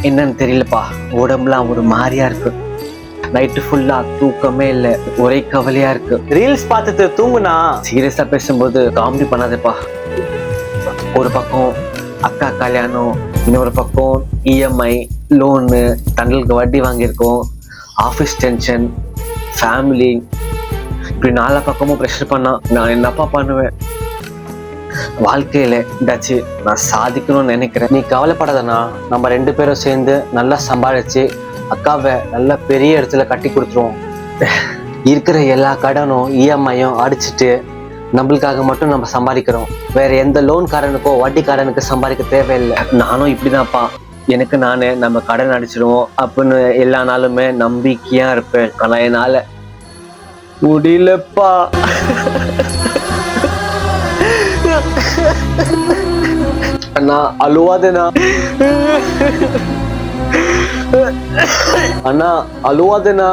என்னன்னு தெரியலப்பா, உடம்புலாம் ஒரு மாதிரியா இருக்கு. நைட்டு ஃபுல்லா தூக்கமே இல்லை, ஒரே கவலையா இருக்கு. ரீல்ஸ் பார்த்துட்டு தூங்குனா. சீரியஸா பேசும்போது காமெடி பண்ணாதேப்பா. ஒரு பக்கம் அக்கா கல்யாணம், இன்னொரு பக்கம் இஎம்ஐ, லோனு, தண்டலுக்கு வட்டி வாங்கியிருக்கோம், ஆஃபீஸ் டென்ஷன், ஃபேமிலி, இப்படி 4 பக்கமும் ப்ரெஷர் பண்ணா நான் என்னப்பா பண்ணுவேன்? வாழ்க்கையில ஏதாச்சும் நான் சாதிக்கணும்னு நினைக்கிறேன். நீ கவலைப்படாதண்ணா, நம்ம 2 பேரும் சேர்ந்து நல்லா சம்பாதிச்சு அக்காவை நல்ல பெரிய இடத்துல கட்டி கொடுத்துருவோம். இருக்கிற எல்லா கடனும் இஎம்ஐயும் அடிச்சுட்டு நம்மளுக்காக மட்டும் நம்ம சம்பாதிக்கிறோம். வேற எந்த லோன்காரனுக்கோ வட்டிக்காரனுக்கு சம்பாதிக்க தேவையில்லை. நானும் இப்படிதான்ப்பா, எனக்கு நானே நம்ம கடன் அடிச்சிடுவோம் அப்படின்னு எல்லா நாளுமே நம்பிக்கையா இருப்பேன். ஆனா என்னால முடியலப்பா. அண்ணா அழுவாதேண்ணா, அண்ணா அழுவாதேண்ணா.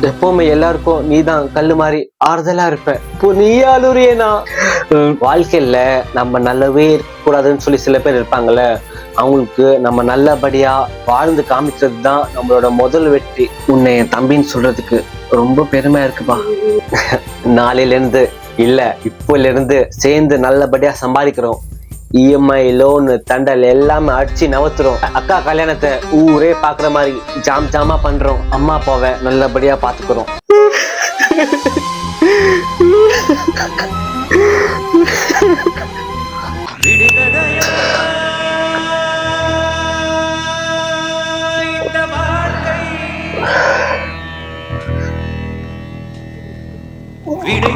எப்பவுமே எல்லாருக்கும் நீதான் கல்லு மாதிரி ஆறுதலா இருப்ப. இப்போ நீயே அழுறியேண்ணா. வாழ்க்கையில நம்ம நல்லவே இருக்கக்கூடாதுன்னு சொல்லி சில பேர் இருப்பாங்கல்ல, அவங்களுக்கு நம்ம நல்லபடியா வாழ்ந்து காமிக்கிறது தான் நம்மளோட முதல் வெற்றி. உன்னை என் தம்பின்னு சொல்றதுக்கு ரொம்ப பெருமையா இருக்குப்பா. நாளையில இருந்து இல்ல இப்போல இருந்து சேர்ந்து நல்லபடியா சம்பாதிக்கிறோம். இஎம்ஐ, லோனு, தண்டல் எல்லாமே அடிச்சு நவத்துறோம். அக்கா கல்யாணத்தை ஊரே பாக்குற மாதிரி ஜாம் ஜாமா பண்றோம். அம்மா அப்பாவை நல்லபடியா பாத்துக்கிறோம். விடை